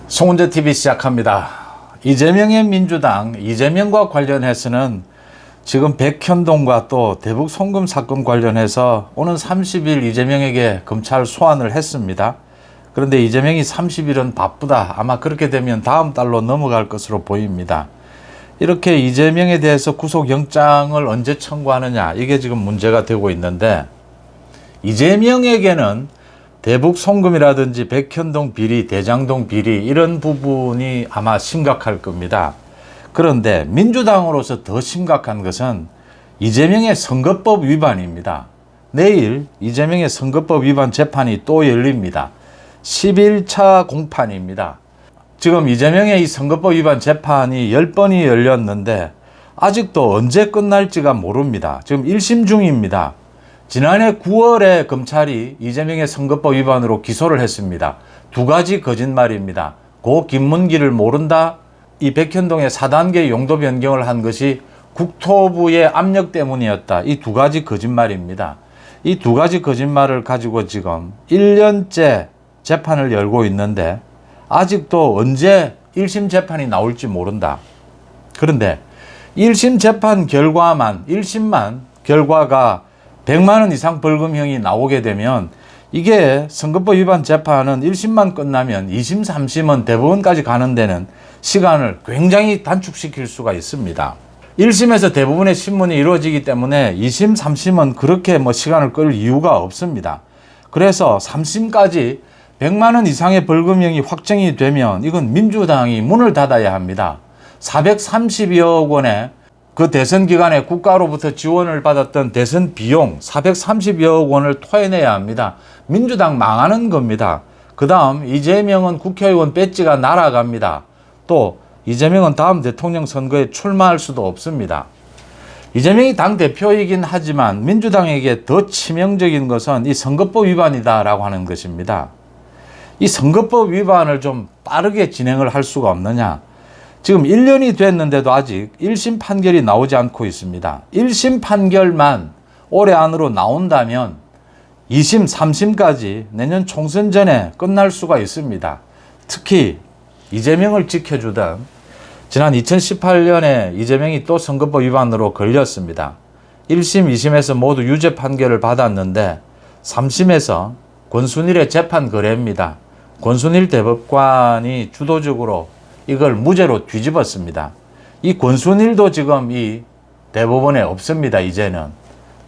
송은재 TV 시작합니다. 이재명의 민주당, 이재명과 관련해서는 지금 백현동과 또 대북 송금 사건 관련해서 오는 30일 이재명에게 검찰 소환을 했습니다. 그런데 이재명이 30일은 바쁘다. 아마 그렇게 되면 다음 달로 넘어갈 것으로 보입니다. 이렇게 이재명에 대해서 구속영장을 언제 청구하느냐, 이게 지금 문제가 되고 있는데, 이재명에게는 대북 송금이라든지 백현동 비리, 대장동 비리 이런 부분이 아마 심각할 겁니다. 그런데 민주당으로서 더 심각한 것은 이재명의 선거법 위반입니다. 내일 이재명의 선거법 위반 재판이 또 열립니다. 11차 공판입니다. 지금 이재명의 이 선거법 위반 재판이 10번이 열렸는데 아직도 언제 끝날지가 모릅니다. 지금 1심 중입니다. 지난해 9월에 검찰이 이재명의 선거법 위반으로 기소를 했습니다. 두 가지 거짓말입니다. 고 김문기를 모른다. 이 백현동의 4단계 용도 변경을 한 것이 국토부의 압력 때문이었다. 이 두 가지 거짓말입니다. 이 두 가지 거짓말을 가지고 지금 1년째 재판을 열고 있는데 아직도 언제 1심 재판이 나올지 모른다. 그런데 1심 재판 결과만, 1심만 결과가 100만 원 이상 벌금형이 나오게 되면 이게 선거법 위반 재판은 1심만 끝나면 2심, 3심은 대법원까지 가는 데는 시간을 굉장히 단축시킬 수가 있습니다. 1심에서 대부분의 신문이 이루어지기 때문에 2심, 3심은 그렇게 시간을 끌 이유가 없습니다. 그래서 3심까지 100만 원 이상의 벌금형이 확정이 되면 이건 민주당이 문을 닫아야 합니다. 430여억 원의 그 대선 기간에 국가로부터 지원을 받았던 대선 비용 430여억 원을 토해내야 합니다. 민주당 망하는 겁니다. 그 다음 이재명은 국회의원 배지가 날아갑니다. 또 이재명은 다음 대통령 선거에 출마할 수도 없습니다. 이재명이 당대표이긴 하지만 민주당에게 더 치명적인 것은 이 선거법 위반이다라고 하는 것입니다. 이 선거법 위반을 좀 빠르게 진행을 할 수가 없느냐. 지금 1년이 됐는데도 아직 1심 판결이 나오지 않고 있습니다. 1심 판결만 올해 안으로 나온다면 2심, 3심까지 내년 총선 전에 끝날 수가 있습니다. 특히 이재명을 지켜주던 지난 2018년에 이재명이 또 선거법 위반으로 걸렸습니다. 1심, 2심에서 모두 유죄 판결을 받았는데 3심에서 권순일의 재판 거래입니다. 권순일 대법관이 주도적으로 이걸 무죄로 뒤집었습니다. 이 권순일도 지금 이 대법원에 없습니다. 이제는.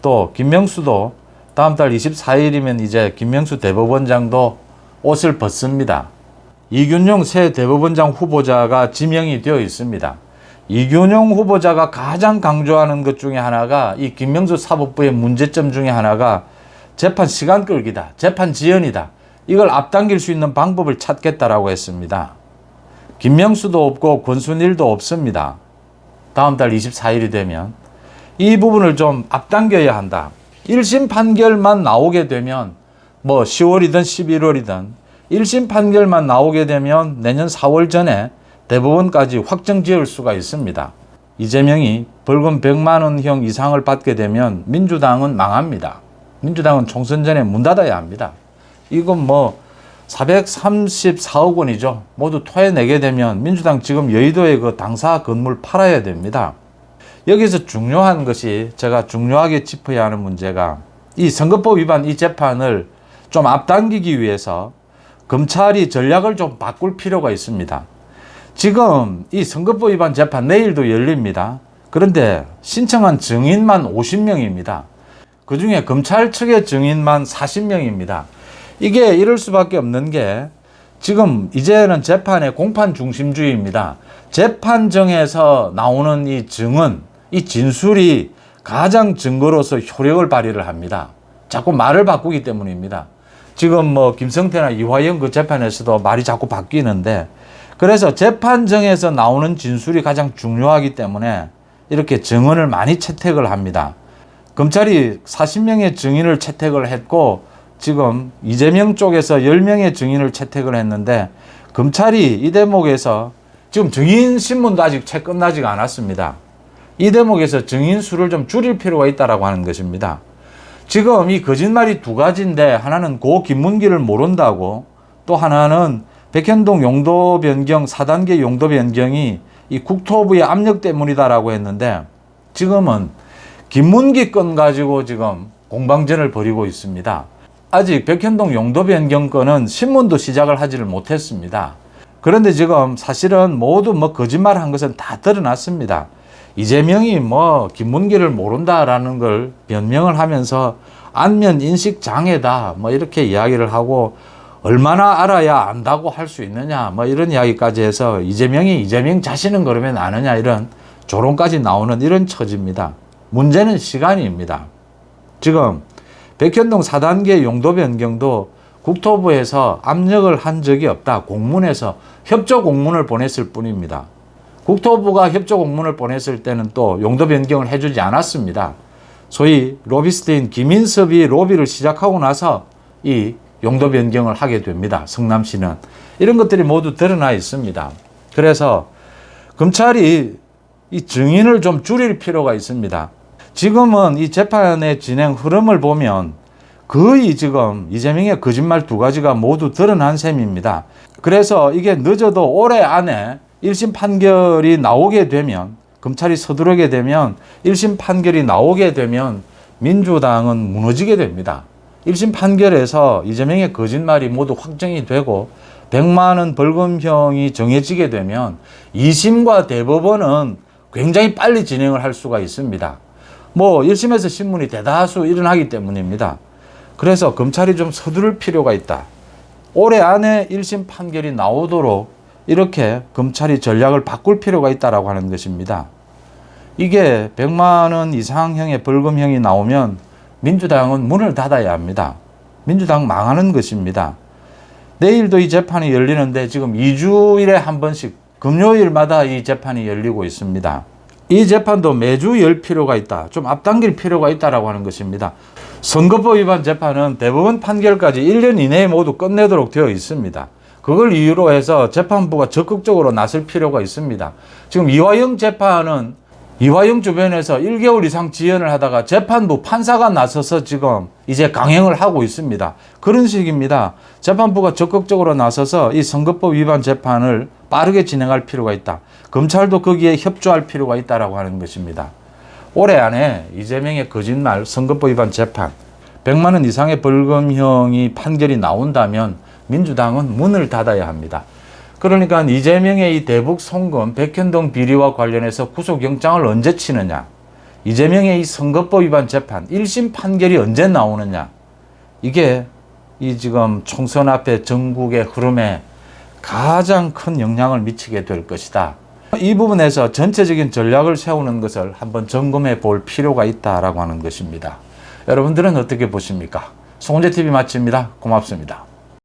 또 김명수도 다음 달 24일이면 이제 김명수 대법원장도 옷을 벗습니다. 이균용 새 대법원장 후보자가 지명이 되어 있습니다. 이균용 후보자가 가장 강조하는 것 중에 하나가 이 김명수 사법부의 문제점 중에 하나가 재판 시간 끌기다. 재판 지연이다. 이걸 앞당길 수 있는 방법을 찾겠다라고 했습니다. 김명수도 없고 권순일도 없습니다. 다음 달 24일이 되면 이 부분을 좀 앞당겨야 한다. 1심 판결만 나오게 되면 10월이든 11월이든 1심 판결만 나오게 되면 내년 4월 전에 대법원까지 확정 지을 수가 있습니다. 이재명이 벌금 100만 원형 이상을 받게 되면 민주당은 망합니다. 민주당은 총선 전에 문 닫아야 합니다. 이건 434억 원이죠. 모두 토해내게 되면 민주당 지금 여의도의 그 당사 건물 팔아야 됩니다. 여기서 중요한 것이 제가 중요하게 짚어야 하는 문제가 이 선거법 위반 이 재판을 좀 앞당기기 위해서 검찰이 전략을 좀 바꿀 필요가 있습니다. 지금 이 선거법 위반 재판 내일도 열립니다. 그런데 신청한 증인만 50명입니다. 그중에 검찰 측의 증인만 40명입니다. 이게 이럴 수밖에 없는 게 지금 이제는 재판의 공판 중심주의입니다. 재판정에서 나오는 이 증언, 이 진술이 가장 증거로서 효력을 발휘를 합니다. 자꾸 말을 바꾸기 때문입니다. 지금 김성태나 이화영 그 재판에서도 말이 자꾸 바뀌는데 그래서 재판정에서 나오는 진술이 가장 중요하기 때문에 이렇게 증언을 많이 채택을 합니다. 검찰이 40명의 증인을 채택을 했고 지금 이재명 쪽에서 10명의 증인을 채택을 했는데 검찰이 이 대목에서 지금 증인 신문도 아직 채 끝나지가 않았습니다. 이 대목에서 증인 수를 좀 줄일 필요가 있다라고 하는 것입니다. 지금 이 거짓말이 두 가지인데 하나는 고 김문기를 모른다고 또 하나는 백현동 용도 변경 4단계 용도 변경이 이 국토부의 압력 때문이다라고 했는데 지금은 김문기 건 가지고 지금 공방전을 벌이고 있습니다. 아직 백현동 용도 변경 건은 신문도 시작을 하지를 못했습니다. 그런데 지금 사실은 모두 거짓말한 것은 다 드러났습니다. 이재명이 김문기를 모른다라는 걸 변명을 하면서 안면 인식 장애다 이렇게 이야기를 하고 얼마나 알아야 안다고 할 수 있느냐 이런 이야기까지 해서 이재명이 이재명 자신은 그러면 아느냐 이런 조롱까지 나오는 이런 처지입니다. 문제는 시간입니다. 지금 백현동 4단계 용도 변경도 국토부에서 압력을 한 적이 없다. 공문에서 협조 공문을 보냈을 뿐입니다. 국토부가 협조 공문을 보냈을 때는 또 용도 변경을 해주지 않았습니다. 소위 로비스트인 김인섭이 로비를 시작하고 나서 이 용도 변경을 하게 됩니다. 성남시는. 이런 것들이 모두 드러나 있습니다. 그래서 검찰이 이 증인을 좀 줄일 필요가 있습니다. 지금은 이 재판의 진행 흐름을 보면 거의 지금 이재명의 거짓말 두 가지가 모두 드러난 셈입니다. 그래서 이게 늦어도 올해 안에 1심 판결이 나오게 되면, 검찰이 서두르게 되면 1심 판결이 나오게 되면 민주당은 무너지게 됩니다. 1심 판결에서 이재명의 거짓말이 모두 확정이 되고 100만 원 벌금형이 정해지게 되면 2심과 대법원은 굉장히 빨리 진행을 할 수가 있습니다. 1심에서 신문이 대다수 일어나기 때문입니다. 그래서 검찰이 좀 서두를 필요가 있다. 올해 안에 1심 판결이 나오도록 이렇게 검찰이 전략을 바꿀 필요가 있다라고 하는 것입니다. 이게 100만 원 이상형의 벌금형이 나오면 민주당은 문을 닫아야 합니다. 민주당 망하는 것입니다. 내일도 이 재판이 열리는데 지금 2주일에 한 번씩 금요일마다 이 재판이 열리고 있습니다. 이 재판도 매주 열 필요가 있다. 좀 앞당길 필요가 있다라고 하는 것입니다. 선거법 위반 재판은 대법원 판결까지 1년 이내에 모두 끝내도록 되어 있습니다. 그걸 이유로 해서 재판부가 적극적으로 나설 필요가 있습니다. 지금 이화영 재판은 이화영 주변에서 1개월 이상 지연을 하다가 재판부 판사가 나서서 지금 이제 강행을 하고 있습니다. 그런 식입니다. 재판부가 적극적으로 나서서 이 선거법 위반 재판을 빠르게 진행할 필요가 있다. 검찰도 거기에 협조할 필요가 있다라고 하는 것입니다. 올해 안에 이재명의 거짓말 선거법 위반 재판 100만 원 이상의 벌금형이 판결이 나온다면 민주당은 문을 닫아야 합니다. 그러니까 이재명의 이 대북 송금 백현동 비리와 관련해서 구속영장을 언제 치느냐, 이재명의 이 선거법 위반 재판 1심 판결이 언제 나오느냐, 이게 이 지금 총선 앞에 전국의 흐름에 가장 큰 영향을 미치게 될 것이다. 이 부분에서 전체적인 전략을 세우는 것을 한번 점검해 볼 필요가 있다라고 하는 것입니다. 여러분들은 어떻게 보십니까? 송은재TV 마칩니다. 고맙습니다.